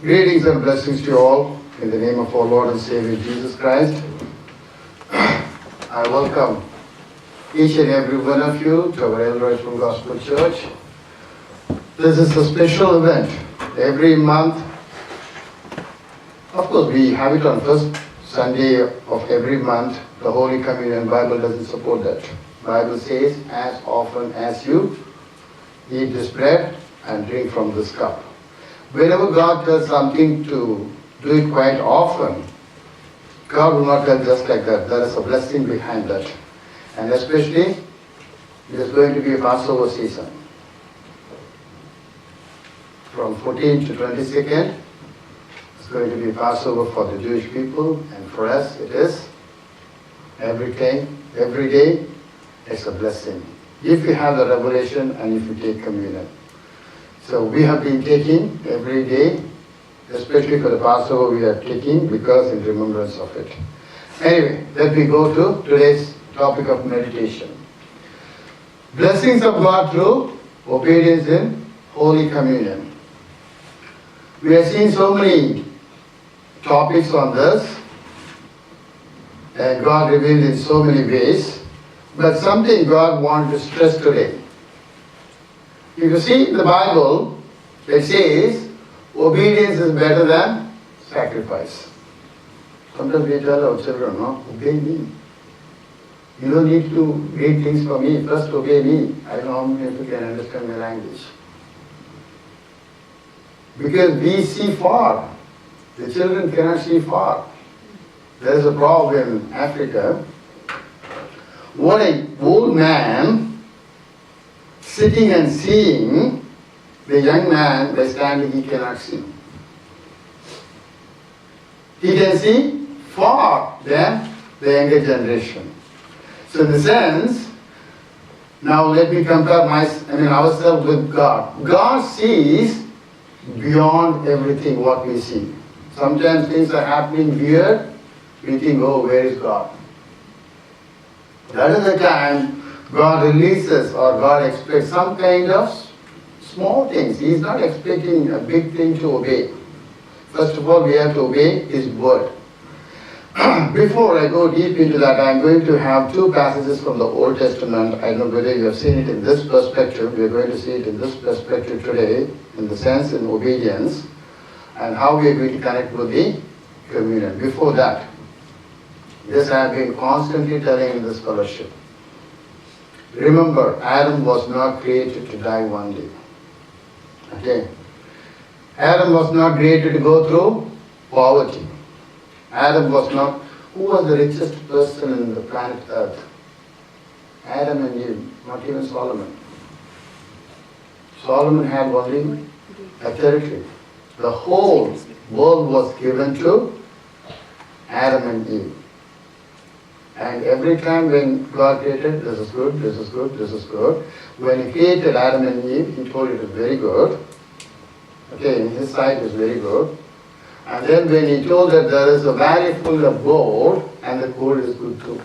Greetings and blessings to you all in the name of our Lord and Savior Jesus Christ. I welcome each and every one of you to our El Rifle Gospel Church. This is a special event. Every month, of course, we have it on first Sunday of every month. The Holy Communion Bible doesn't support that. Bible says, as often as you eat this bread and drink from this cup. Whenever God does something to do it quite often, God will not tell just like that. There is a blessing behind that. And especially, it is going to be a Passover season. From 14th to 22nd, it's going to be Passover for the Jewish people, and for us it is every day, it's a blessing. If you have the revelation and if you take communion. So we have been taking every day, especially for the Passover we are taking because in remembrance of it. Anyway, let me go to today's topic of meditation. Blessings of God through obedience in Holy Communion. We have seen so many topics on this, and God revealed in so many ways, but something God wanted to stress today. If you see in the Bible, it says, obedience is better than sacrifice. Sometimes we tell our children, no, obey me. You don't need to read things for me, first obey me. I don't know how many people can understand my language. Because we see far. The children cannot see far. There is a problem in Africa. What an old man sitting and seeing, the young man by standing he cannot see. He can see far than the younger generation. So in the sense, now let me compare ourselves with God. God sees beyond everything what we see. Sometimes things are happening weird, we think, oh, where is God? That is the time God releases or God expects some kind of small things. He is not expecting a big thing to obey. First of all, we have to obey His word. Before I go deep into that, I am going to have two passages from the Old Testament. I don't know whether you have seen it in this perspective. We are going to see it in this perspective today, in the sense in obedience, and how we are going to connect with the communion. Before that, this I have been constantly telling in this fellowship. Remember, Adam was not created to die one day. Okay? Adam was not created to go through poverty. Adam was not... Who was the richest person in the planet Earth? Adam and Eve, not even Solomon. Solomon had only a territory. The whole world was given to Adam and Eve. And every time when God created, this is good, this is good, this is good. When He created Adam and Eve, He told it was very good. Okay, in His sight it was very good. And then when He told that there is a valley full of gold, and the gold is good too.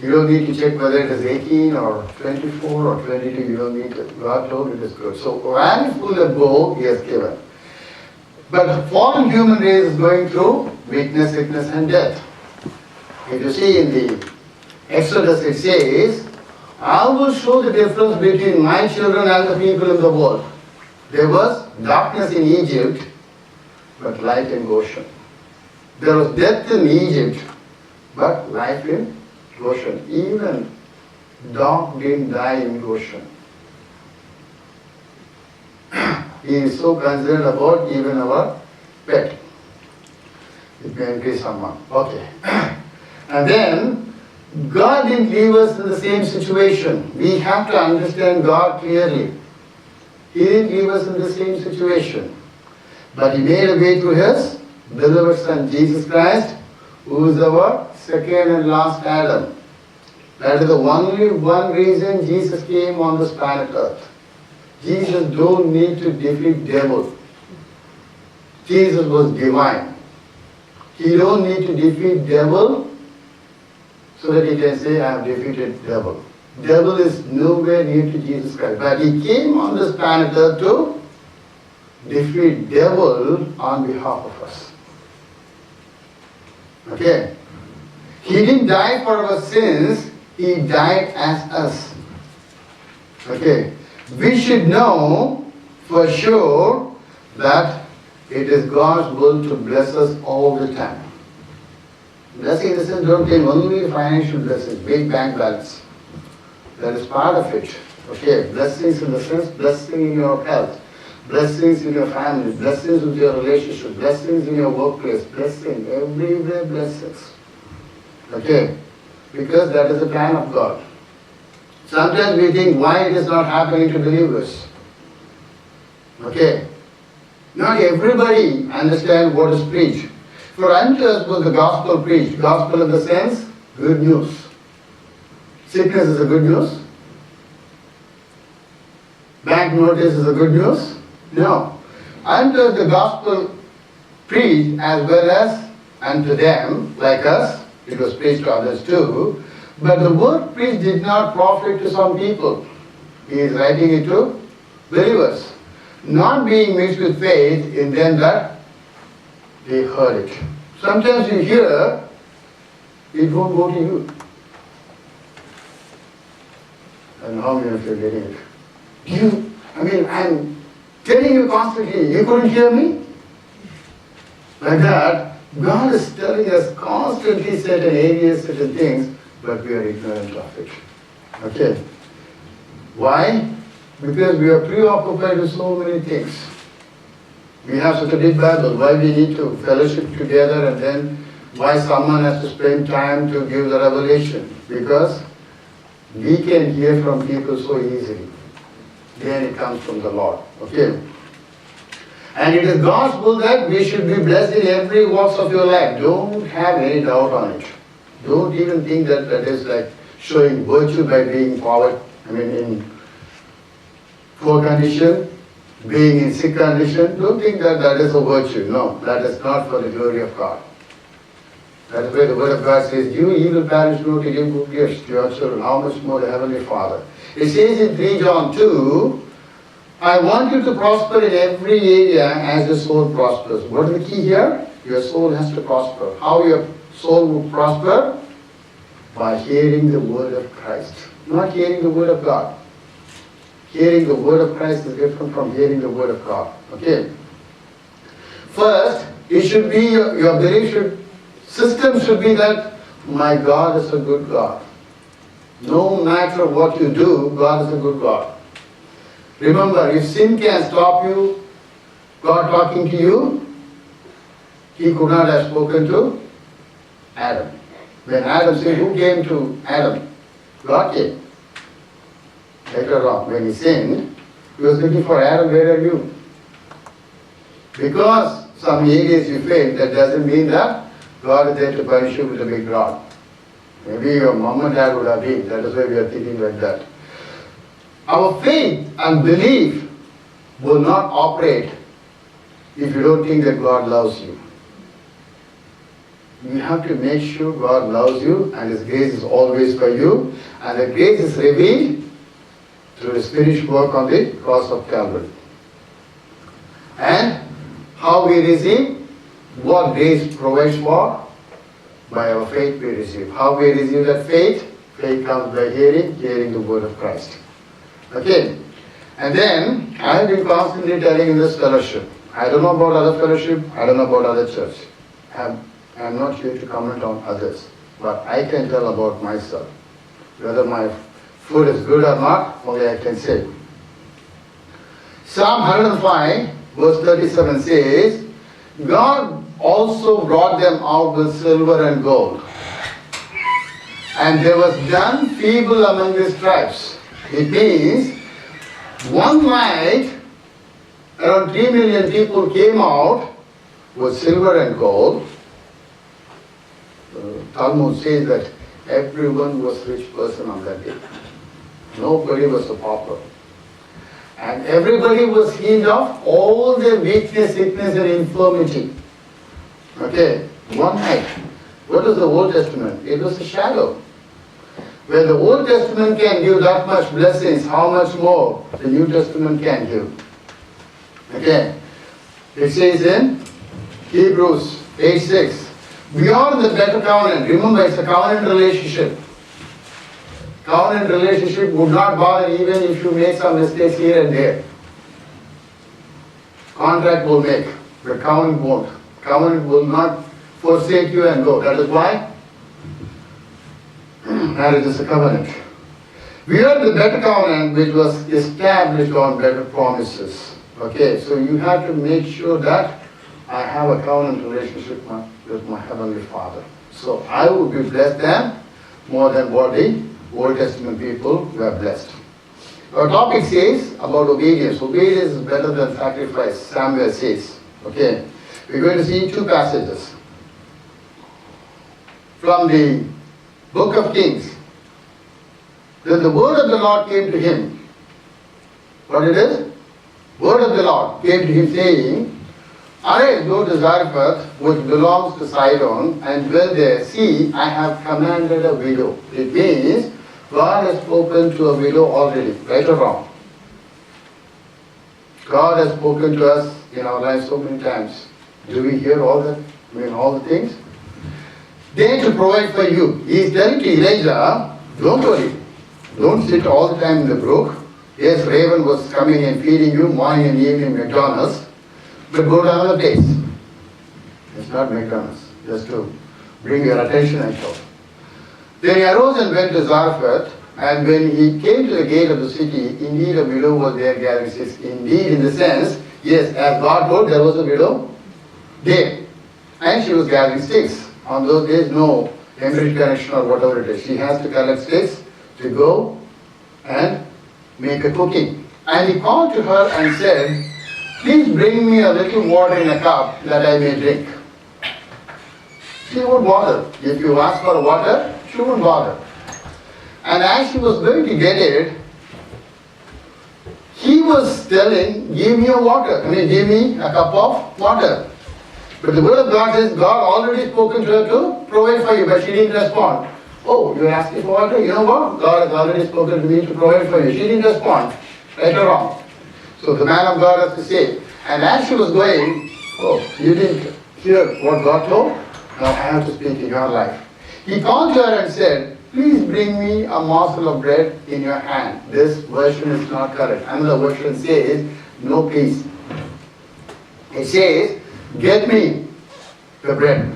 You don't need to check whether it is 18 or 24 or 22, you don't need to. God told it is good. So a valley full of gold He has given. But the fallen human race is going through weakness, sickness and death. If you see in the Exodus it says, I will show the difference between my children and the people in the world. There was darkness in Egypt, but light in Goshen. There was death in Egypt, but life in Goshen. Even dog didn't die in Goshen. He is so concerned about even our pet. It may increase someone. Okay. And then, God didn't leave us in the same situation. We have to understand God clearly. He didn't leave us in the same situation. But He made a way through His beloved Son, Jesus Christ, who is our second and last Adam. That is the only one reason Jesus came on this planet Earth. Jesus don't need to defeat devil. Jesus was divine. He don't need to defeat devil so that he can say, I have defeated devil. Devil is nowhere near to Jesus Christ. But He came on this planet Earth to defeat devil on behalf of us. Okay? He didn't die for our sins, he died as us. Okay? We should know for sure that it is God's will to bless us all the time. Blessing in the sense, don't take only financial blessings, big bank balance. That is part of it. Okay, blessings in the sense, blessing in your health, blessings in your family, blessings with your relationship, blessings in your workplace, blessing, everywhere blessings. Okay, because that is the plan of God. Sometimes we think why it is not happening to believers. Okay, not everybody understands what is preached. For unto us was the gospel preached. Gospel in the sense, good news. Sickness is a good news. Bank notice is a good news. No. Unto us the gospel preached as well as unto them, like us. It was preached to others too. But the word preached did not profit to some people. He is writing it to believers. Not being mixed with faith in them that they heard it. Sometimes you hear, it won't go to you. And how many of you are getting it? I'm telling you constantly, you couldn't hear me? Like that, God is telling us constantly certain areas, certain things, but we are ignorant of it. Okay? Why? Because we are preoccupied with so many things. We have such a big Bible. Why we need to fellowship together, and then why someone has to spend time to give the revelation? Because we can hear from people so easily. Then it comes from the Lord. Okay? And it is God's will that we should be blessed in every walks of your life. Don't have any doubt on it. Don't even think that that is like showing virtue by being in poor condition, being in sick condition. Don't think that that is a virtue. No, that is not for the glory of God. That is why the word of God says, you evil parents know to give good gifts to your children, how much more the Heavenly Father. It says in 3 John 2, I want you to prosper in every area as your soul prospers. What is the key here? Your soul has to prosper. How your soul will prosper? By hearing the word of Christ. Not hearing the word of God. Hearing the word of Christ is different from hearing the word of God. Okay? First, it should be, your belief system should be that my God is a good God. No matter what you do, God is a good God. Remember, if sin can stop you, God talking to you, He could not have spoken to Adam. When Adam sinned, who came to Adam? God came. Later on, when he sinned, he was looking for Adam, where are you? Because some areas you failed, that doesn't mean that God is there to punish you with a big rod. Maybe your mom and dad would have been. That is why we are thinking like that. Our faith and belief will not operate if you don't think that God loves you. You have to make sure God loves you and His grace is always for you, and the grace is revealed through His finished work on the cross of Calvary. And how we receive, what grace provides for, by our faith we receive. How we receive that faith? Faith comes by hearing the word of Christ. Okay? And then, I have been constantly telling in this fellowship, I don't know about other fellowship, I don't know about other church. I'm not here to comment on others, but I can tell about myself. Whether my food is good or not, only I can say. Psalm 105, verse 37 says, God also brought them out with silver and gold. And there was none feeble among these tribes. It means, one night, around 3 million people came out with silver and gold. Talmud says that everyone was a rich person on that day. Nobody was a pauper. And everybody was healed of all their weakness, sickness and infirmity. Okay, one night. What was the Old Testament? It was a shadow. When the Old Testament can give that much blessings, how much more the New Testament can give? Okay. It says in Hebrews 8:6, we are the better covenant. Remember, it's a covenant relationship. Covenant relationship would not bother even if you make some mistakes here and there. Contract will make, but covenant won't. Covenant will not forsake you and go. That is why marriage is a covenant. We are the better covenant which was established on better promises. Okay, so you have to make sure that I have a covenant relationship with my Heavenly Father. So I will be blessed then more than what the Old Testament people were blessed. Our topic says about obedience. Obedience is better than sacrifice, Samuel says. Okay, we're going to see two passages from the book of Kings. Then the word of the Lord came to him. What it is? Word of the Lord came to him saying, Arise, go to Zarephath, which belongs to Sidon, and dwell there. See, I have commanded a widow. It means God has spoken to a widow already, right or wrong? God has spoken to us in our lives so many times. Do we hear all that? All the things? They to provide for you. He is telling to Elijah, don't worry. Don't sit all the time in the brook. Yes, raven was coming and feeding you morning and evening McDonald's. But go to another place. It's not McDonald's. Just to bring your attention and show. Then he arose and went to Zarephath, and when he came to the gate of the city, indeed a widow was there gathering sticks. Indeed, in the sense, yes, as God told, there was a widow there. And she was gathering sticks. On those days, no Cambridge connection or whatever it is. She has to collect sticks to go and make a cooking. And he called to her and said, Please bring me a little water in a cup that I may drink. She won't bother. If you ask for water, she won't bother. And as she was going to get it, he was telling, give me a water. Give me a cup of water. But the word of God says, God already spoken to her to provide for you, but she didn't respond. Oh, you're asking for water? You know what? God has already spoken to me to provide for you. She didn't respond. Right or wrong? So the man of God has to say, and as she was going, oh, you didn't hear what God told? Now I have to speak in your life. He called to her and said, Please bring me a morsel of bread in your hand. This version is not correct. Another version says, no please. It says, get me the bread.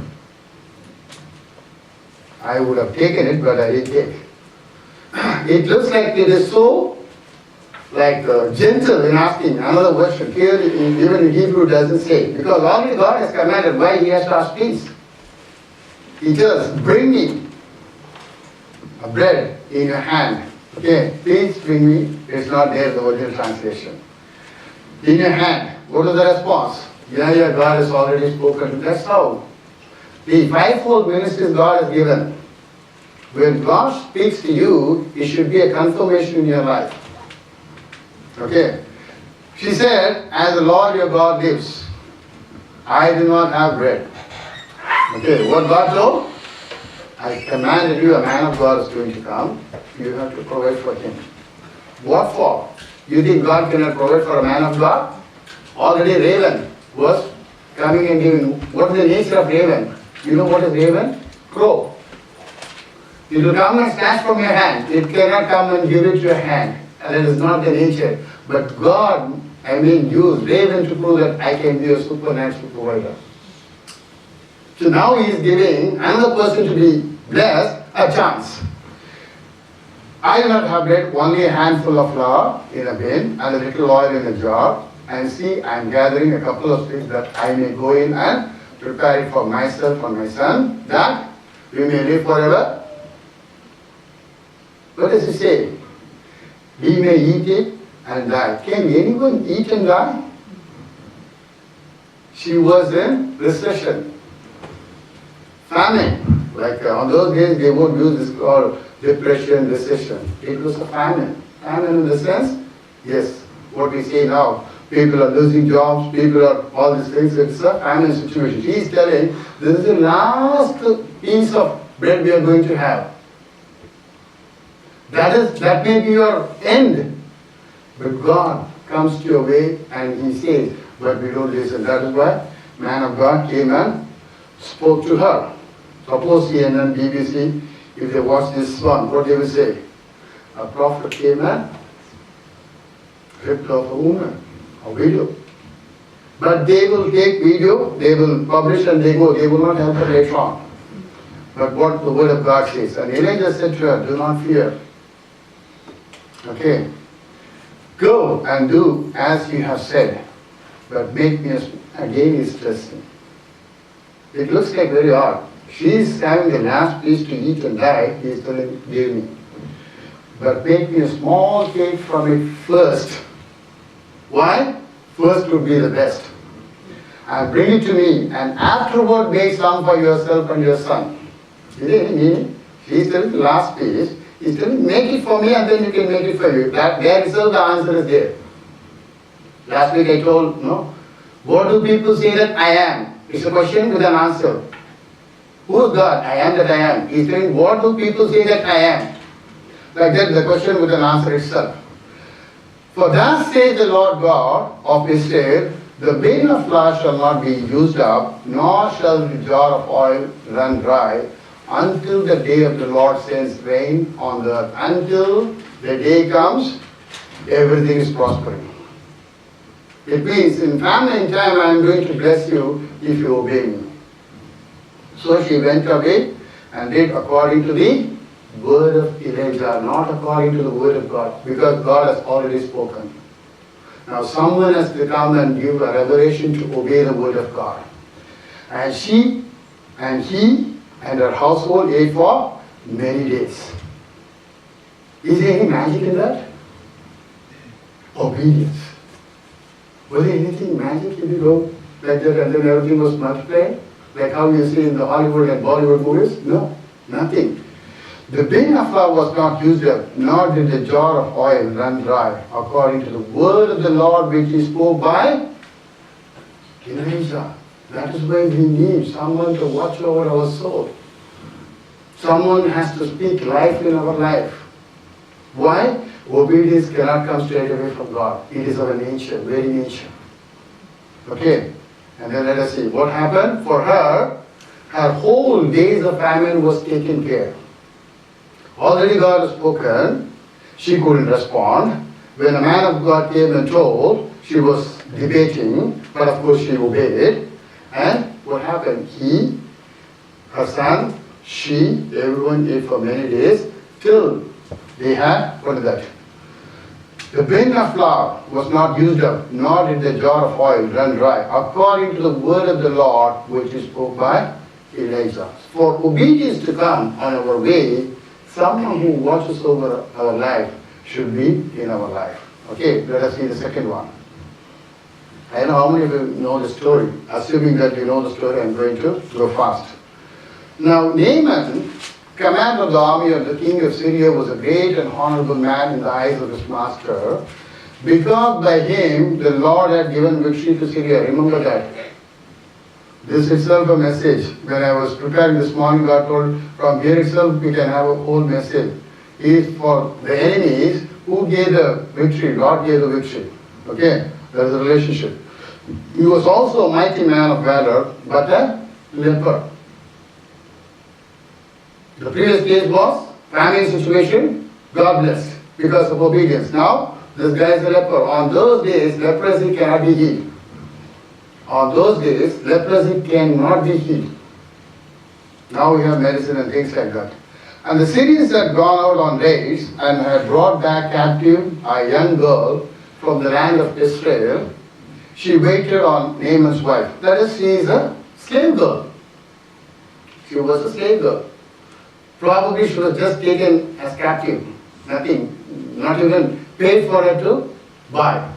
I would have taken it, but I didn't take. It looks like it is so gentle in asking. Another version, clearly even in Hebrew doesn't say. Because already God has commanded why he has to ask please. He tells, bring me a bread in your hand. Okay, please bring me. It's not there in the original translation. In your hand. What is the response? Yeah, God has already spoken. That's how. The fivefold ministries God has given. When God speaks to you, it should be a confirmation in your life. Okay. She said, as the Lord your God lives, I do not have bread. Okay, what God told? I commanded you, a man of God is going to come. You have to provide for him. What for? You think God cannot provide for a man of God? Already raven was coming and giving. What is the nature of raven? You know what is raven? Crow. It will come and snatch from your hand. It cannot come and give it to your hand. And that is not the nature. But God, used raven to prove that I can be a supernatural provider. So now he is giving another person to be blessed a chance. I do not have bread, only a handful of flour in a bin and a little oil in a jar. And see, I am gathering a couple of things that I may go in and prepare it for myself and my son, that we may live forever. What does he say? We may eat it and die. Can anyone eat and die? She was in recession. Famine. On those days they won't use this called depression, recession. It was a famine. Famine in the sense, yes, what we say now. People are losing jobs, people are all these things. It's a famine situation. He is telling, this is the last piece of bread we are going to have. That may be your end. But God comes to your way and he says, but we don't listen. That is why man of God came and spoke to her. Suppose CNN, BBC, if they watch this one, what they will say? A prophet came and ripped off a woman, a widow. But they will take video, they will publish and they go. They will not help her later on. But what the word of God says. And Elijah said to her, do not fear. Okay. Go and do as you have said. But make me again is testing. It looks like very odd. She is having the last piece to eat and die. He is telling, give me. But make me a small cake from it first. Why? First would be the best. And bring it to me, and afterward make some for yourself and your son. Is there any meaning? He's telling the last piece. He's telling, make it for me and then you can make it for you. There itself the answer is there. Last week I told, no? What do people say that I am? It's a question with an answer. Who is God? I am that I am. He's saying, what do people say that I am? Like that, the question with an answer itself. For thus says the Lord God of Israel, the bin of flour shall not be used up, nor shall the jar of oil run dry, until the day of the Lord sends rain on the earth. Until the day comes, everything is prospering. It means in famine and time I am going to bless you if you obey me. So she went away and did according to the word of Elijah, not according to the word of God, because God has already spoken. Now someone has to come and give a revelation to obey the word of God. And she and he and her household ate for many days. Is there any magic in that? Obedience. Was there anything magic if you go like that and then everything was multiplied? Like how you see in the Hollywood and Bollywood movies? No, nothing. The bin of flour was not used up, nor did the jar of oil run dry, according to the word of the Lord which he spoke by Elijah. That is why we need someone to watch over our soul. Someone has to speak life in our life. Why? Obedience cannot come straight away from God. It is our nature, very nature. Okay? And then let us see. What happened? For her, her whole days of famine was taken care. Already God has spoken. She couldn't respond. When a man of God came and told, she was debating, but of course she obeyed. And what happened? He, her son, she, everyone ate for many days till they had, what is that? The bin of flour was not used up, nor did the jar of oil run dry, according to the word of the Lord which is spoke by Elijah. For obedience to come on our way, someone who watches over our life should be in our life. Okay, let us see the second one. I don't know how many of you know the story. Assuming that you know the story, I'm going to go fast. Now, Naaman, commander of the army of the king of Syria, was a great and honorable man in the eyes of his master, because by him the Lord had given victory to Syria. Remember that. This itself a message. When I was preparing this morning, God told, from here itself we can have a whole message. It is for the enemies who gave the victory. God gave the victory. Okay? There is a relationship. He was also a mighty man of valor, but a leper. The previous case was famine situation, God blessed, because of obedience. Now, this guy is a leper. On those days, leprosy cannot be healed. On those days, leprosy cannot be healed. Now we have medicine and things like that. And the Syrians had gone out on raids and had brought back captive a young girl from the land of Israel. She waited on Naaman's wife. That is, she is a slave girl. She was a slave girl. Probably she was just taken as captive. Nothing, not even paid for her to buy.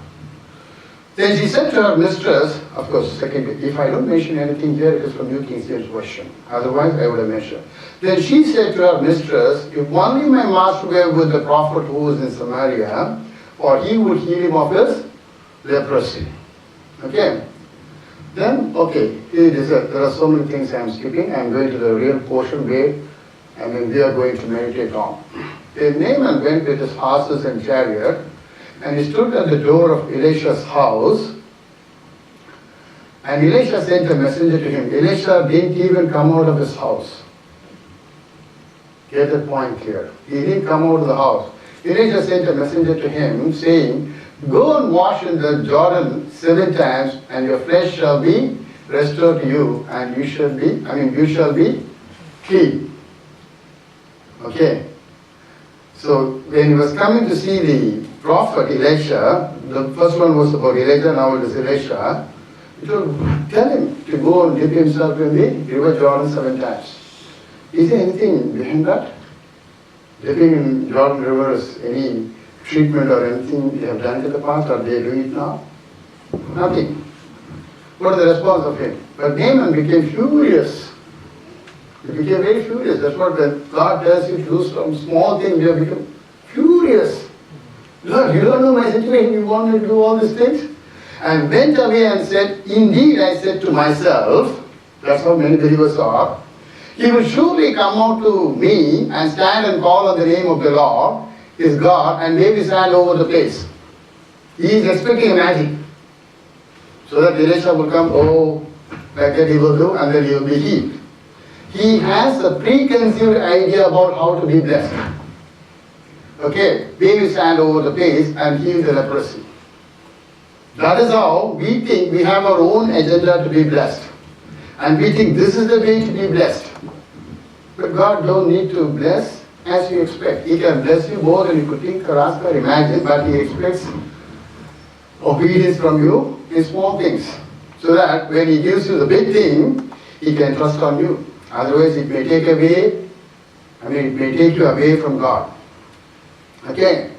Then she said to her mistress, of course, second, if I don't mention anything here, it is from New King James Version. Otherwise, I would have mentioned. Then she said to her mistress, if only my master were with the prophet who was in Samaria, or he would heal him of his leprosy. Okay? Then, okay, there are so many things I am skipping. I am going to the real portion where we are going to meditate on. Then Naaman went with his horses and chariot, and he stood at the door of Elisha's house. And Elisha sent a messenger to him. Elisha didn't even come out of his house. Get the point here. He didn't come out of the house. Elisha sent a messenger to him saying, go and wash in the Jordan 7 times, and your flesh shall be restored to you, and you shall be clean. Okay. So when he was coming to see the prophet Elisha, the first one was about Elijah, now it is Elisha. He told, tell him to go and dip himself in the river Jordan 7 times. Is there anything behind that? Dipping in Jordan River is any treatment or anything they have done in the past, or they do it now? Nothing. What is the response of him? But Naaman became furious. He became very furious. That's what God tells you to do some small thing, you have become furious. Lord, you don't know my situation, you want me to do all these things? And went away and said, indeed I said to myself, that's how many believers are, he will surely come out to me and stand and call on the name of the Lord, his God, and wave his hand over the place. He is expecting a magic. So that Elisha will come, like that he will do, and then he will be healed. He has a preconceived idea about how to be blessed. Okay, wave his hand over the place and heal the leprosy. That is how we think we have our own agenda to be blessed. And we think this is the way to be blessed. But God don't need to bless as you expect. He can bless you more than you could think or ask or imagine, but He expects obedience from you in small things. So that when He gives you the big thing, He can trust on you. Otherwise it may take you away from God. Okay?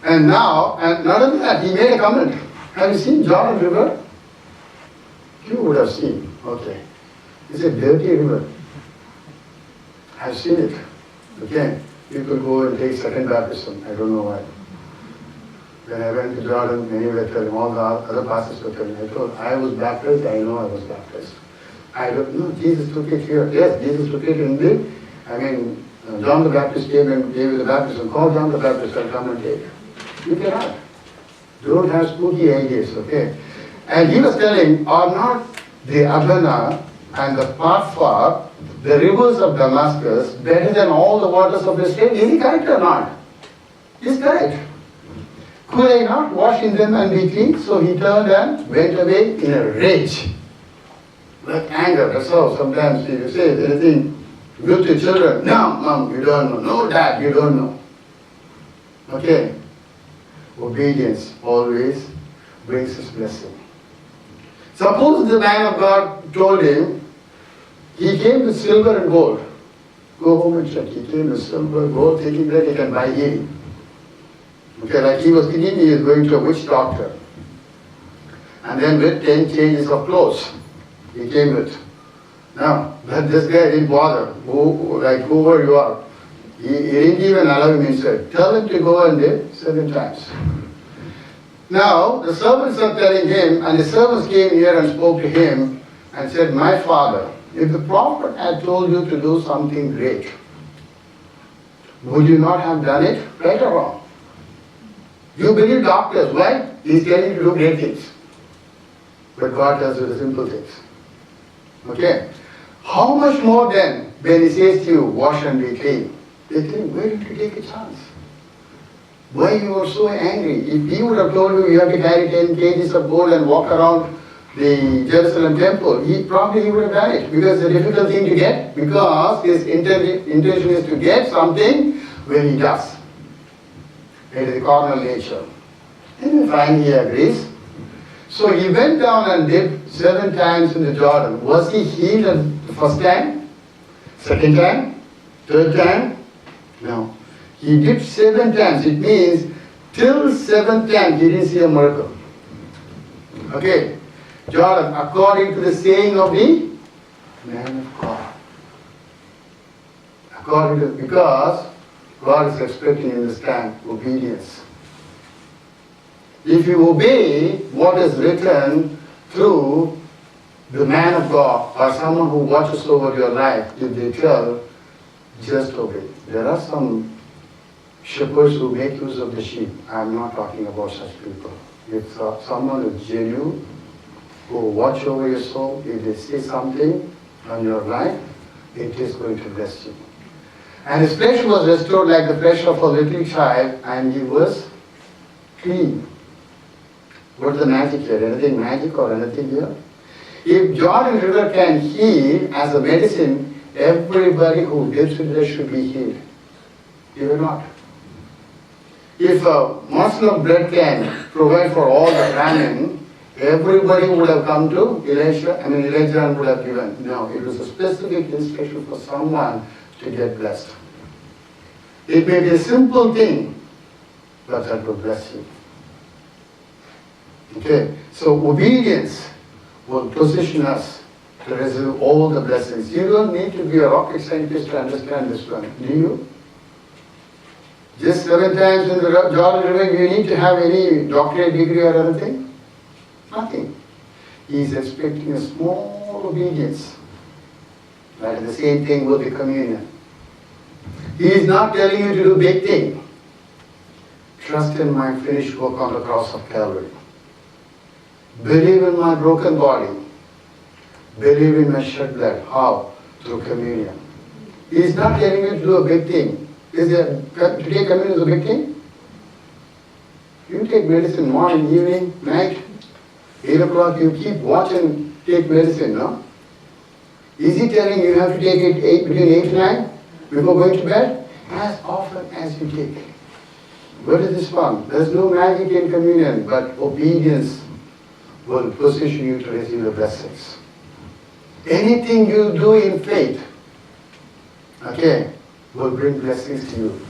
And now, and not only that, He made a comment. Have you seen Jordan River? You would have seen. Okay. It's a dirty river. I've seen it. Okay. You could go and take second baptism. I don't know why. When I went to Jordan, many were telling, all the other pastors were telling me, I told, I was baptized, I know I was baptized. I don't know, Jesus took it here. Yes, Jesus took it in the, John the Baptist came and gave you the baptism. Call John the Baptist and come and take. You cannot. Don't have spooky ideas, okay? And he was telling, are not the Abana and the Pharpar, the rivers of Damascus, better than all the waters of the state? Is he correct or not? He's correct. Could I not wash in them and be clean? So he turned and went away in a rage. With anger. That's how sometimes you say anything good to children. No, mom, you don't know. No, dad, you don't know. Okay. Obedience always brings us blessing. Suppose the man of God told him, he came with silver and gold. Go home and check. He came with silver and gold, thinking that he can buy healing. Okay, like he was thinking he is going to a witch doctor. And then with 10 changes of clothes, he came with. Now, but this guy didn't bother, whoever you are. He didn't even allow him inside. Tell him to go and dip 7 times. Now, the servants are telling him, and the servants came here and spoke to him and said, my father, if the prophet had told you to do something great, would you not have done it? Right or wrong? You believe doctors, why? He's telling you to do great things. But God tells you the simple things. Okay? How much more then when He says to you, wash and be clean? They think, where did you take a chance? Why you were so angry? If He would have told you have to carry 10 kgs of gold and walk around the Jerusalem temple, He would have done it. Because it's a difficult thing to get, because His intention is to get something when He does. It is the carnal nature. And finally He agrees. So he went down and dipped 7 times in the Jordan. Was he healed the first time? Second time? Third time? No. He dipped 7 times. It means till 7th time he didn't see a miracle. Okay. Jordan, according to the saying of the man of God. Because God is expecting in this time obedience. If you obey what is written through the man of God or someone who watches over your life, if they tell, just obey. There are some shepherds who make use of the sheep. I am not talking about such people. If someone is genuine who watch over your soul. If they see something on your life, it is going to bless you. And his flesh was restored like the flesh of a little child, and he was clean. What's the magic here? Anything magic or anything here? If Jordan River can heal as a medicine, everybody who lives with it should be healed. You will not. If a morsel of bread can provide for all the famine, everybody would have come to Elijah and would have given. No, it was a specific instruction for someone to get blessed. It may be a simple thing, but that will bless you. Okay, so obedience will position us to receive all the blessings. You don't need to be a rocket scientist to understand this one, do you? Just 7 times in the Jordan River, you need to have any doctorate degree or anything? Nothing. He is expecting a small obedience. Right? The same thing with the communion. He is not telling you to do big thing. Trust in my finished work on the cross of Calvary. Believe in my broken body. Believe in my shed blood. How? Through communion. He is not telling you to do a big thing. To take communion is a big thing? You take medicine morning, evening, night, 8 o'clock, you keep watch and take medicine, no? Is he telling you have to take it between 8 and 9 before going to bed? As often as you take. Where is this from? There is no magic in communion, but obedience will position you to receive the blessings. Anything you do in faith, okay, will bring blessings to you.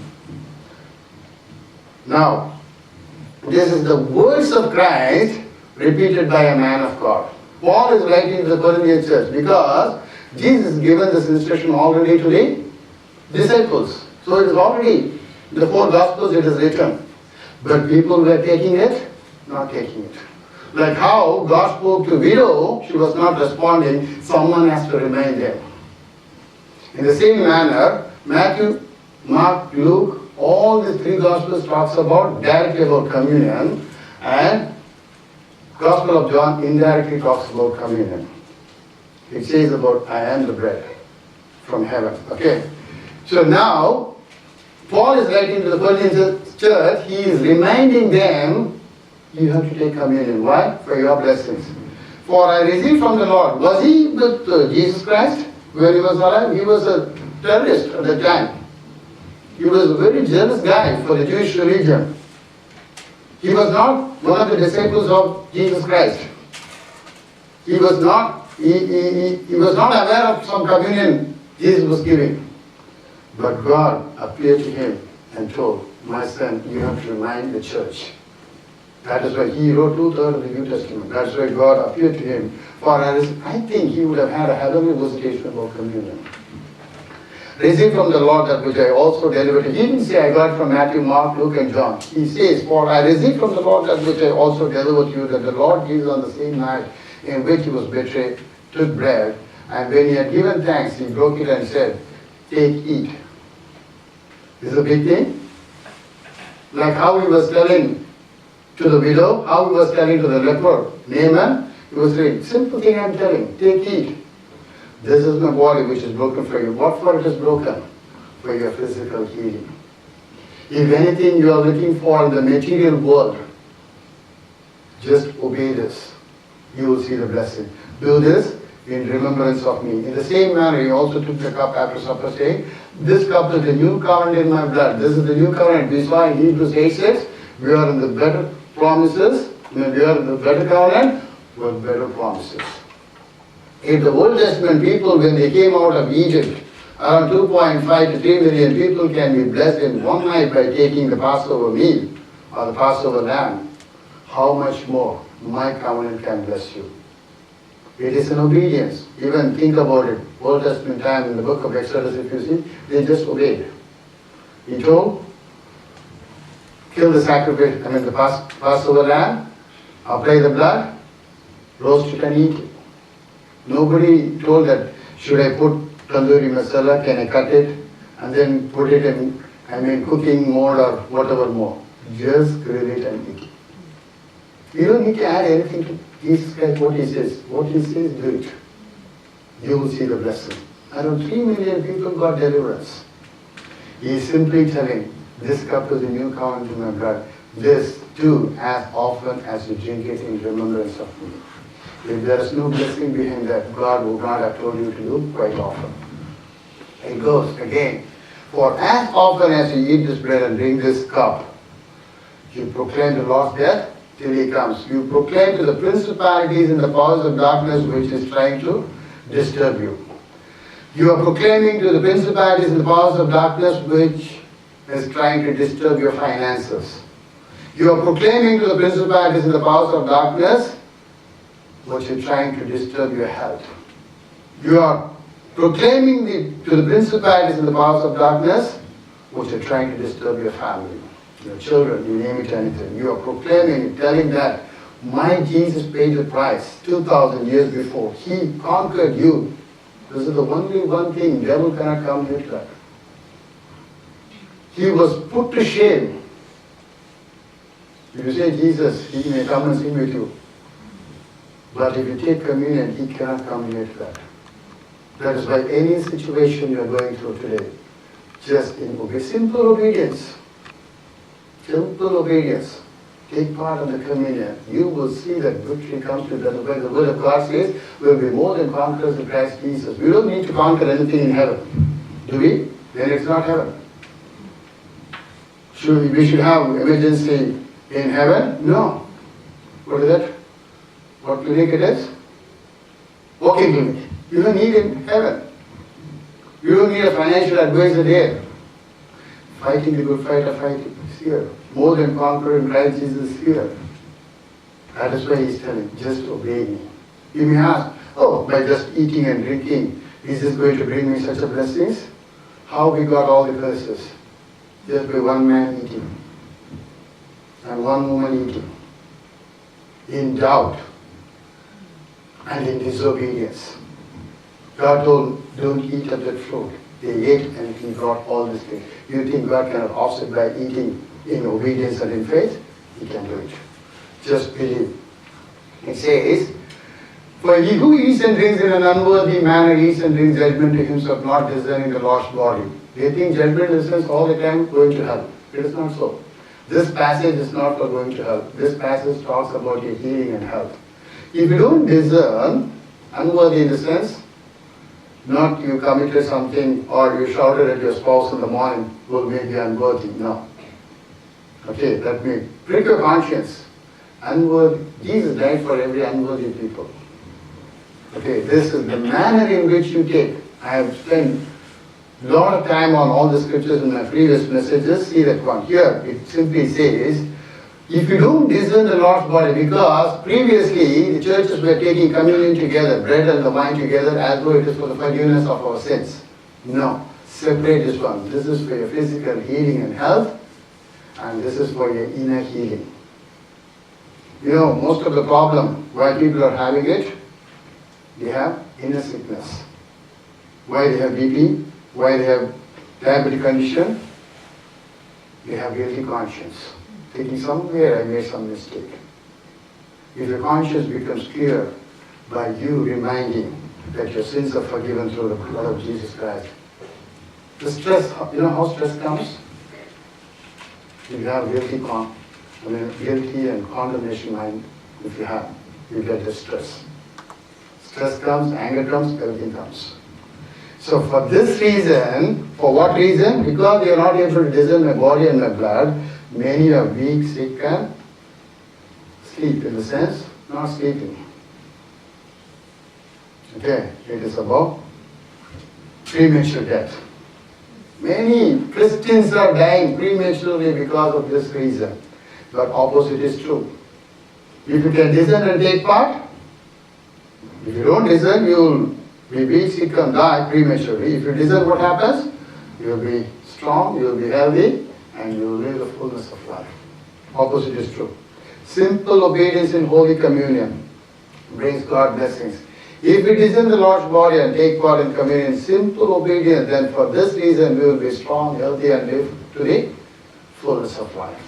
Now, this is the words of Christ repeated by a man of God. Paul is writing to the Corinthian church because Jesus has given this instruction already to the disciples. So it is already, in the 4 Gospels it is written. But people were taking it, not taking it. Like how God spoke to widow, she was not responding, someone has to remind them. In the same manner, Matthew, Mark, Luke, all the 3 Gospels talks about directly about communion, and Gospel of John indirectly talks about communion. It says about, I am the bread from heaven. Okay. So now, Paul is writing to the Corinthian church, he is reminding them, you have to take communion. Why? For your blessings. For I received from the Lord. Was he with Jesus Christ when he was alive? He was a terrorist at the time. He was a very jealous guy for the Jewish religion. He was not one of the disciples of Jesus Christ. He was not aware of some communion Jesus was giving. But God appeared to him and told, my son, you have to remind the church. That is why he wrote 2/3 of the New Testament. That's why God appeared to him. For I think he would have had a heavenly visitation about communion. Received from the Lord that which I also delivered. He didn't say I got from Matthew, Mark, Luke, and John. He says, for I received from the Lord that which I also delivered to you, that the Lord Jesus on the same night in which he was betrayed, took bread, and when he had given thanks, he broke it and said, take, eat. This is a big thing. Like how he was telling to the widow, how he was telling to the leper, Naaman, he was saying, simple thing I'm telling, take, eat. This is my body which is broken for you. What for it is broken? For your physical healing. If anything you are looking for in the material world, just obey this. You will see the blessing. Do this in remembrance of me. In the same manner, he also took the cup after supper, saying, this cup is the new covenant in my blood. This is the new covenant. We saw in Hebrews 8:6, we are in the better promises. We are in the better covenant with better promises. In the Old Testament people, when they came out of Egypt, around 2.5 to 3 million people can be blessed in one night by taking the Passover meal or the Passover lamb. How much more my covenant can bless you? It is an obedience. Even think about it. Old Testament time in the book of Exodus, if you see, they just obeyed. He told, kill the sacrifice, the Passover lamb, apply the blood, roast it and eat it. Nobody told that, should I put tandoori masala, can I cut it, and then put it in, cooking mode or whatever more. Just grill it and eat it. You don't need to add anything to Jesus Christ, what he says, do it. You will see the blessing. Around 3 million people got deliverance. He is simply telling, this cup is the new covenant in my blood. This do as often as you drink it in remembrance of me. If there is no blessing behind that, God would not have told you to do quite often. It goes again. For as often as you eat this bread and drink this cup, you proclaim the Lord's death till he comes. You proclaim to the principalities and the powers of darkness which is trying to disturb you. You are proclaiming to the principalities and the powers of darkness which is trying to disturb your finances. You are proclaiming to the principalities and the powers of darkness which is trying to disturb your health. You are proclaiming to the principalities and the powers of darkness which are trying to disturb your family, your children, you name it, anything. You are proclaiming, telling that my Jesus paid the price 2,000 years before. He conquered you. This is the only one thing, devil cannot come near that. He was put to shame. If you say Jesus, he may come and sing with you. But if you take communion, he cannot come near to that. That is why any situation you are going through today, just in simple obedience. Simple obedience. Take part in the communion. You will see that victory comes to you. That is why the word of God says, we will be more than conquerors in Christ Jesus. We don't need to conquer anything in heaven. Do we? Then it's not heaven. We should have emergency in heaven? No. What is that? What clinic it is? Walking clinic. You don't need it in heaven. You don't need a financial advisor there. Fighting the good fight of fighting is here. More than conqueror in Christ Jesus is here. That is why he's telling, just obey me. You may ask, by just eating and drinking, is this going to bring me such a blessings? How we got all the curses? Just by one man eating and one woman eating. In doubt and in disobedience. God told, don't eat of that fruit. They ate and he got all these things. You think God cannot offset by eating in obedience and in faith? He can do it. Just believe. It says, for he who eats and drinks in an unworthy manner eats and drinks judgment to himself, not discerning the Lord's body. They think judgment is all the time going to hell. It is not so. This passage is not for going to hell. This passage talks about your healing and health. If you don't discern, unworthy in the sense, not you committed something or you shouted at your spouse in the morning will make you unworthy. No. Okay, that means prick your conscience. Unworthy. Jesus died for every unworthy people. Okay, this is the manner in which you take. I have spent a lot of time on all the scriptures in my previous messages. See that one. Here it simply says, if you don't discern the Lord's body, because previously the churches were taking communion together, bread and the wine together, as though it is for the forgiveness of our sins. No, separate this one. This is for your physical healing and health, and this is for your inner healing. You know, most of the problem why people are having it, they have inner sickness. Why they have BP, why they have diabetic condition, they have guilty conscience. Thinking somewhere I made some mistake. If your conscience becomes clear by you reminding that your sins are forgiven through the blood of Jesus Christ. The stress, you know how stress comes? If you have guilty and condemnation mind, if you have, you get the stress. Stress comes, anger comes, everything comes. So for this reason, for what reason? Because they are not able to discern my body and my blood, many are weak, sick, and sleep, in the sense, not sleeping. Okay, it is about premature death. Many Christians are dying prematurely because of this reason. But opposite is true. If you can discern and take part, if you don't discern, you will be weak, sick, and die prematurely. If you discern what happens, you will be strong, you will be healthy, and you will live the fullness of life. Opposite is true. Simple obedience in Holy Communion brings God blessings. If we discern the Lord's body and take part in communion, simple obedience, then for this reason we will be strong, healthy, and live to the fullness of life.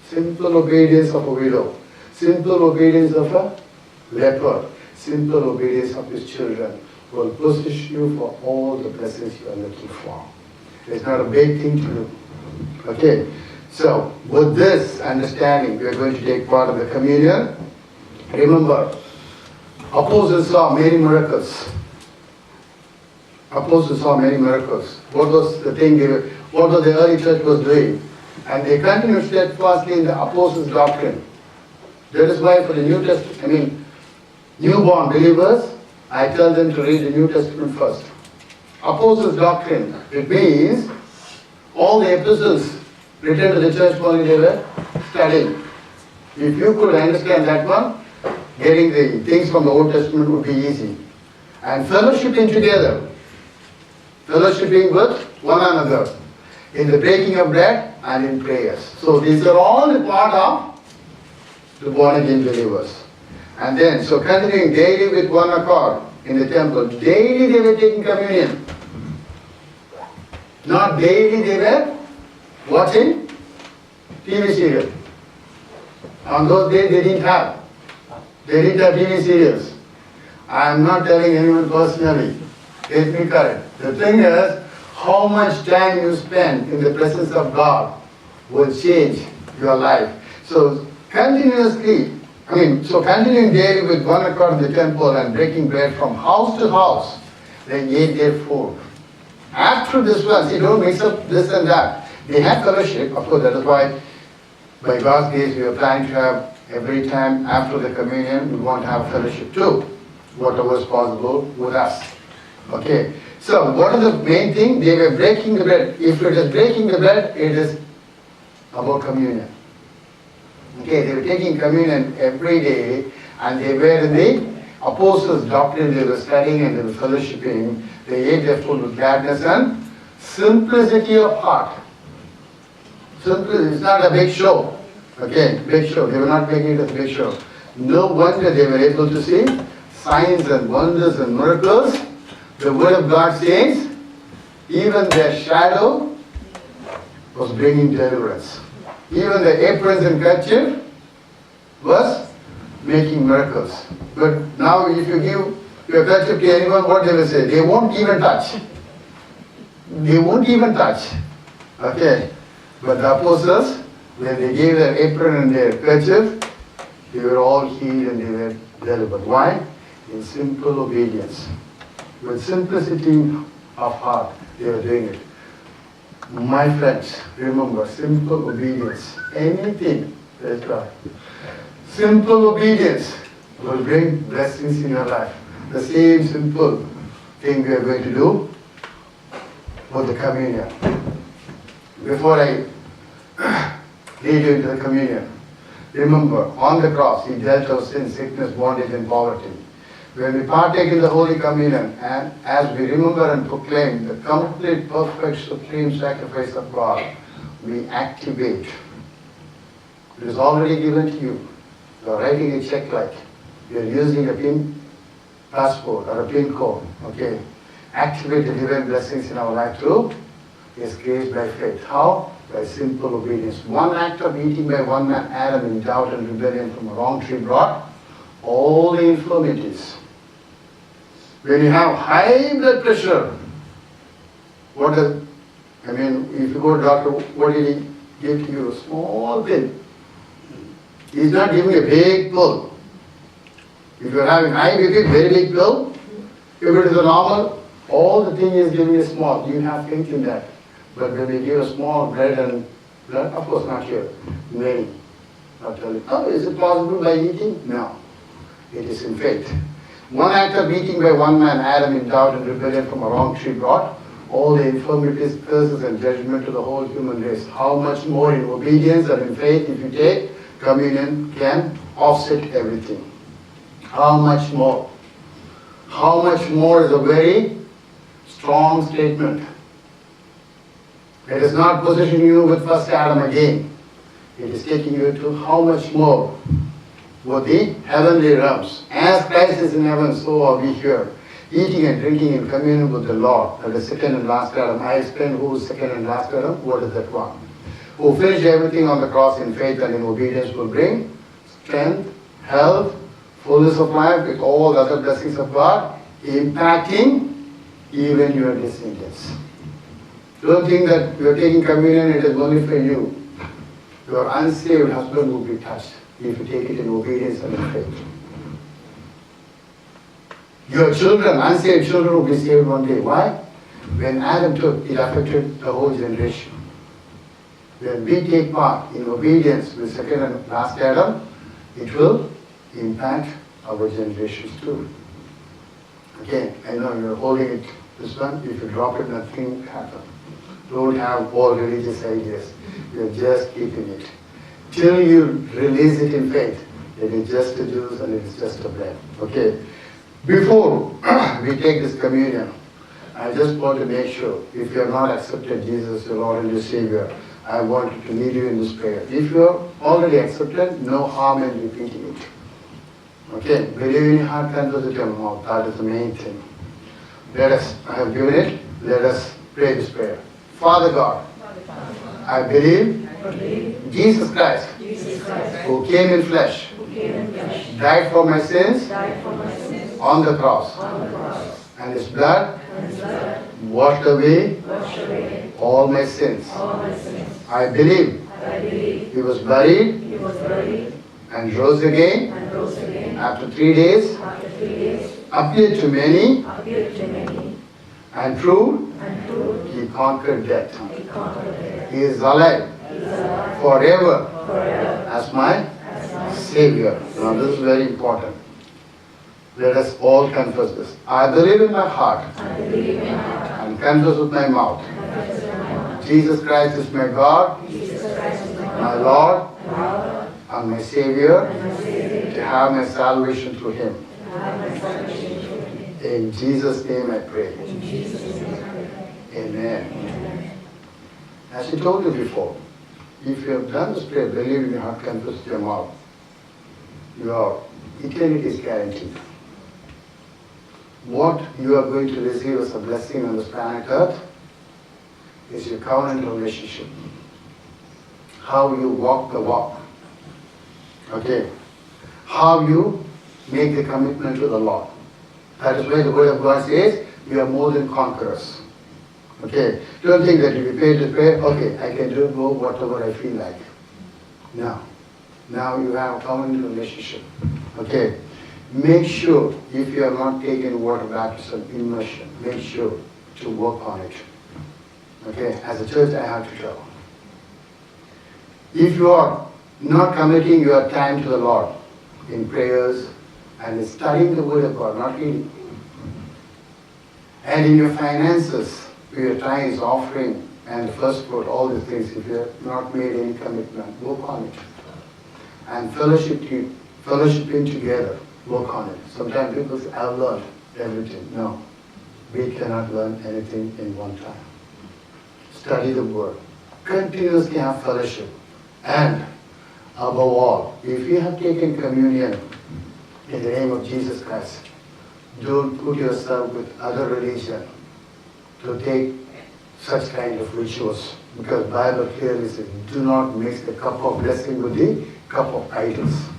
Simple obedience of a widow. Simple obedience of a leper, simple obedience of his children will position you for all the blessings you are looking for. It's not a big thing to do. Okay, so with this understanding, we are going to take part of the communion. Remember, apostles saw many miracles. Apostles saw many miracles. What was the thing what was the early church was doing? And they continued steadfastly in the apostles' doctrine. That is why for the New Testament, newborn believers, I tell them to read the New Testament first. Apostles' doctrine, it means all the epistles written to the church only they were studying. If you could understand that one, getting the things from the Old Testament would be easy. And fellowshipping together, fellowshipping with one another, in the breaking of bread and in prayers. So these are all the part of the born again believers. And then, so continuing daily with one accord in the temple, daily they were taking communion. Not daily they were watching TV serial. On those days they didn't have TV serials. I am not telling anyone personally. Get me correct. The thing is, how much time you spend in the presence of God will change your life. So continuing daily with one accord in the temple and breaking bread from house to house, they ate their food. After this one, see, don't mix up this and that. They had fellowship, of course, that is why by God's grace we are planning to have every time after the communion, we want to have fellowship too, whatever is possible with us. Okay, so what is the main thing? They were breaking the bread. If it is breaking the bread, it is about communion. Okay, they were taking communion every day, and they were in the apostles' doctrine, they were studying and they were fellowshipping. They ate their food with gladness and simplicity of heart. Simple, it's not a big show. Okay, big show. They were not making it as a big show. No wonder they were able to see signs and wonders and miracles. The Word of God says, even their shadow was bringing deliverance. Even the aprons and kerchief was making miracles. But now if you give your kerchief to anyone, what they will say? They won't even touch. They won't even touch. Okay. But the apostles, when they gave their apron and their kerchief, they were all healed and they were delivered. Why? In simple obedience. With simplicity of heart, they were doing it. My friends, remember, simple obedience. Anything, praise God. Simple obedience will bring blessings in your life. The same simple thing we are going to do with the communion. Before I lead you into the communion, remember, on the cross, He dealt our sin, sickness, bondage, and poverty. When we partake in the Holy Communion, and as we remember and proclaim the complete, perfect, supreme sacrifice of God, we activate. It is already given to you. You are writing a check like you are using a PIN passport or a PIN code. Okay. Activate the divine blessings in our life through His grace by faith. How? By simple obedience. One act of eating by one man, Adam, in doubt and rebellion from a wrong tree brought all the infirmities. When you have high blood pressure, if you go to doctor, what did he give to you? A small pill. He's not giving a big pill. If you're having high BP, very big pill. If it is a normal, all the thing is giving a small. You have faith in that. But when they give a small bread and blood, of course not here, many. I'll tell you, is it possible by eating? No. It is in faith. One act of eating by one man, Adam, in doubt and rebellion from a wrong tree brought all the infirmities, curses, and judgment to the whole human race. How much more in obedience and in faith, if you take communion, can offset everything. How much more? How much more is a very strong statement. It is not positioning you with first Adam again. It is taking you to how much more with the heavenly realms. As Christ is in heaven, so are we here. Eating and drinking in communion with the Lord. That is second and last Adam. I explained who is second and last Adam. What is that one? Who finished everything on the cross in faith and in obedience will bring strength, health, fullness of life with all the other blessings of God, impacting even your descendants. Don't think that you are taking communion, it is only for you. Your unsaved husband will be touched if you take it in obedience and in faith. Your children, unsaved children, will be saved one day. Why? When Adam took, it affected the whole generation. When we take part in obedience with second and last Adam, it will impact our generations too. Again, I know you're holding it, this one, if you drop it, nothing will happen. Don't have all religious ideas. You're just keeping it. Till you release it in faith, it is just a juice and it is just a bread. Okay? Before we take this communion, I just want to make sure, if you have not accepted Jesus, your Lord and your Savior, I want to lead you in this prayer. If you are already accepted, no harm in repeating it. Okay? Believe in your heart, confess with your mouth. That is the main thing. Let us, I have given it, let us pray this prayer. Father God, I believe Jesus Christ, who came in flesh, died for my sins on the cross, and his blood washed away all my sins. I believe he was buried and rose again after 3 days, appeared to many, and proved he conquered death. He is alive forever as my Savior. Now this is very important. Let us all confess this. I believe in my heart and confess with my mouth. Jesus Christ is my God, my Lord, and my Savior, to have my salvation through Him. In Jesus' name I pray. Amen. As I told you before, if you have done this prayer, believe in your heart, confess with your mouth, your eternity is guaranteed. What you are going to receive as a blessing on this planet Earth is your covenant relationship. How you walk the walk. Okay? How you make the commitment to the Lord. That is why the Word of God says, you are more than conquerors. Okay? Don't think that if you pray this prayer, okay, I can do whatever I feel like. No. Now you have a covenant relationship. Okay? Make sure, if you have not taken water baptism immersion, make sure to work on it. Okay? As a church, I have to tell. If you are not committing your time to the Lord in prayers and in studying the Word of God, not reading, and in your finances, your tithes, offering, and the first fruit, all these things, if you have not made any commitment, work on it. And fellowshipping together, work on it. Sometimes people say, I've learned everything. No, we cannot learn anything in one time. Study the Word. Continuously have fellowship. And above all, if you have taken communion in the name of Jesus Christ, don't put yourself with other religion to take such kind of rituals. Because the Bible clearly says, do not mix the cup of blessing with the cup of idols.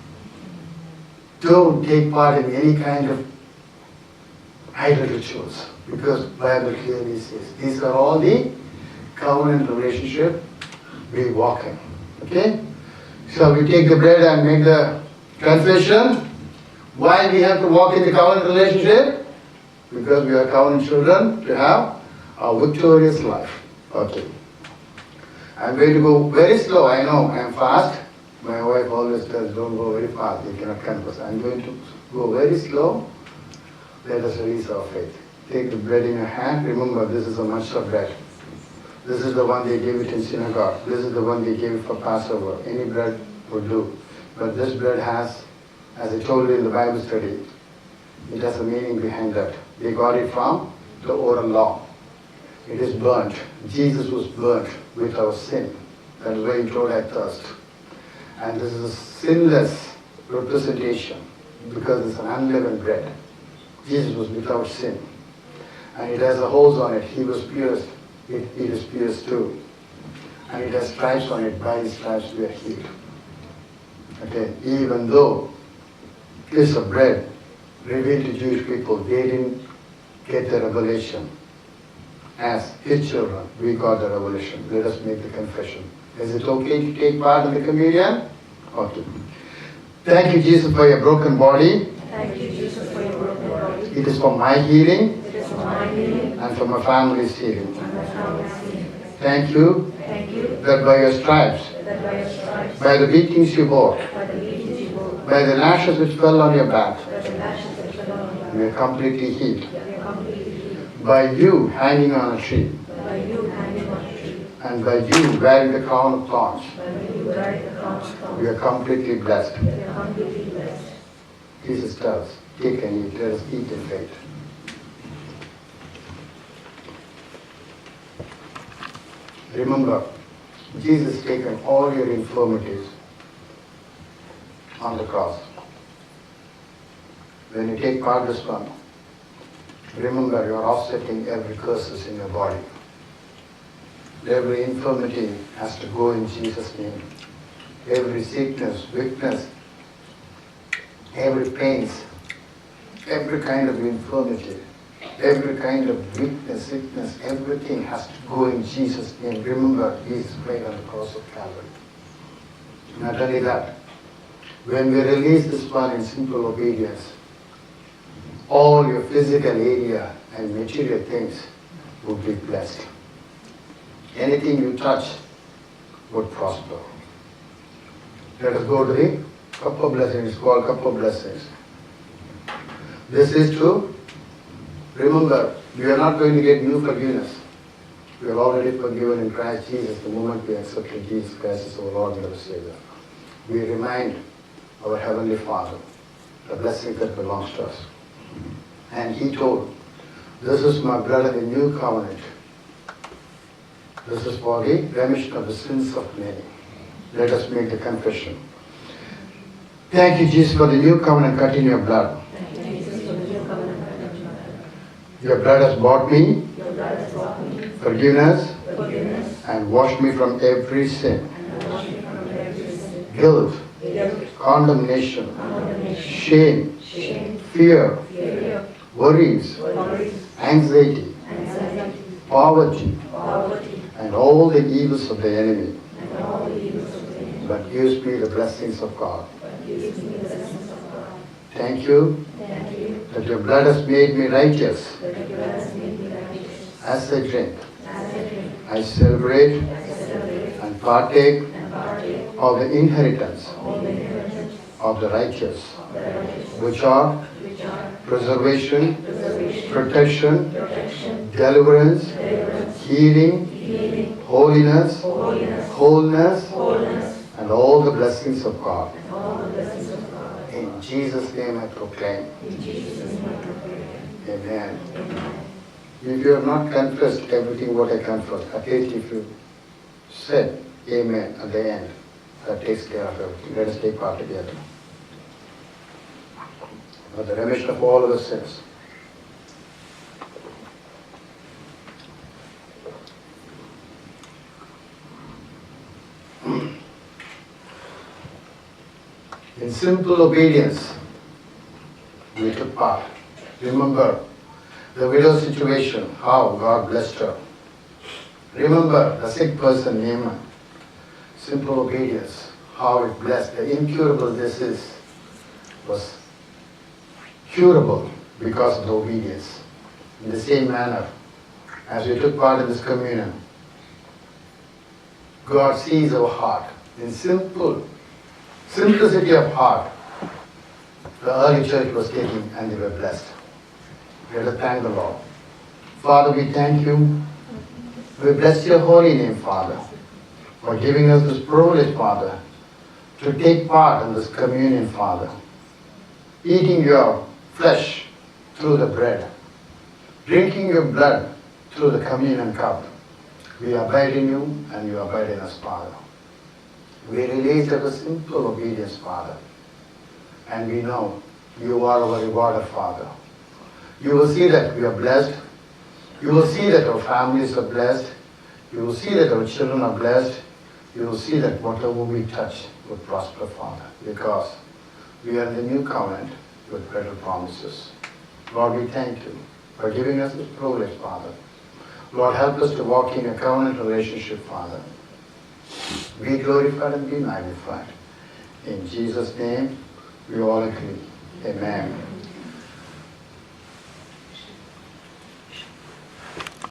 Don't take part in any kind of idol rituals. Because the Bible clearly says, these are all the covenant relationship we walk in. Okay? So we take the bread and make the confession. Why we have to walk in the covenant relationship? Because we are covenant children to have a victorious life. Okay. I'm going to go very slow. I know I'm fast. My wife always says, don't go very fast. You cannot confess. I'm going to go very slow. Let us release our faith. Take the bread in your hand. Remember, this is a mustard bread. This is the one they gave it in synagogue. This is the one they gave for Passover. Any bread would do. But this bread has, as I told you in the Bible study, it has a meaning behind that. They got it from the oral law. It is burnt. Jesus was burnt with our sin. That is why he told, I thirst. And this is a sinless representation because it's an unleavened bread. Jesus was without sin. And it has the holes on it. He was pierced. It is pierced too. And it has stripes on it. By his stripes we are healed. Okay, even though piece of bread revealed to Jewish people. They didn't get the revelation. As his children, we got the revelation. Let us make the confession. Is it okay to take part in the communion? Okay. Thank you, Jesus, for your broken body. Thank you, Jesus, for your broken body. It is for my healing It is for my healing and for my family's healing. and my family's healing. Thank you Thank you that by your stripes, that by your stripes, by the beatings you bore, by the beatings you bore, by the lashes which fell on your back, by the lashes that fell on your back, we are completely healed. we are completely healed. By you hanging on a tree, By you hanging on a tree, and by you wearing the crown of thorns, by you wearing the crown of we thorns, are completely blessed. we are completely blessed. Jesus tells, take and eat, let us eat in faith. Remember, Jesus taken all your infirmities on the cross. When you take part this one, remember you are offsetting every curses in your body. Every infirmity has to go in Jesus' name. Every sickness, weakness, every pains, every kind of infirmity, every kind of weakness, sickness, everything has to go in Jesus' name. Remember, Jesus prayed on the cross of Calvary. Not only that, when we release this one in simple obedience, all your physical area and material things will be blessed. Anything you touch would prosper. Let us go to the cup of blessings. It's called cup of blessings. This is to remember, we are not going to get new forgiveness. We are already forgiven in Christ Jesus the moment we accepted Jesus Christ as our Lord and our Savior. We remind our Heavenly Father the blessing that belongs to us. And He told, this is my blood of the new covenant. This is for the remission of the sins of many. Let us make the confession. Thank you, Jesus, for the new covenant cut in your blood. Thank you, Jesus, for the new covenant that you have done. Your blood has bought me Your blood has brought me forgiveness forgiveness and washed me from every sin, and washed me from every sin, guilt, guilt, condemnation, condemnation, shame, shame, fear, fear, worries, worries, anxiety, anxiety, poverty, poverty, and all the evils of the enemy, and all the evils of the enemy. but gives me the blessings of God. But gives me the blessings of God. Thank you Thank you that your blood has made me righteous. that your blood has made me righteous. As I drink, As I drink, I celebrate I celebrate and partake and partake of the inheritance all the inheritance of the righteous, of the righteous, which are which are preservation, preservation, protection, protection, deliverance, deliverance, healing, healing, holiness, holiness, wholeness, wholeness, and all the blessings of God. and all the blessings of God. In Jesus' name I proclaim. In Jesus' name I pray. Amen. Amen. If you have not confessed everything what I confessed, at least if you said Amen at the end, that takes care of everything. Let us take part together. For the remission of all of the sins. In simple obedience, we took part. Remember the widow's situation, how God blessed her. Remember the sick person, Naaman. Simple obedience, how it blessed. The incurable disease was curable because of the obedience. In the same manner, as we took part in this communion, God sees our heart. In simplicity of heart, the early church was taking and they were blessed. Let us thank the Lord. Father, we thank you. We bless your holy name, Father, for giving us this privilege, Father, to take part in this communion, Father. Eating your flesh through the bread, drinking your blood through the communion cup. We abide in you and you abide in us, Father. We release our simple obedience, Father. And we know you are our rewarder, Father. You will see that we are blessed. You will see that our families are blessed. You will see that our children are blessed. You will see that whatever we touch will prosper, Father. Because we are in the new covenant with better promises. Lord, we thank you for giving us this privilege, Father. Lord, help us to walk in a covenant relationship, Father. Be glorified and be magnified. In Jesus' name, we all agree. Amen.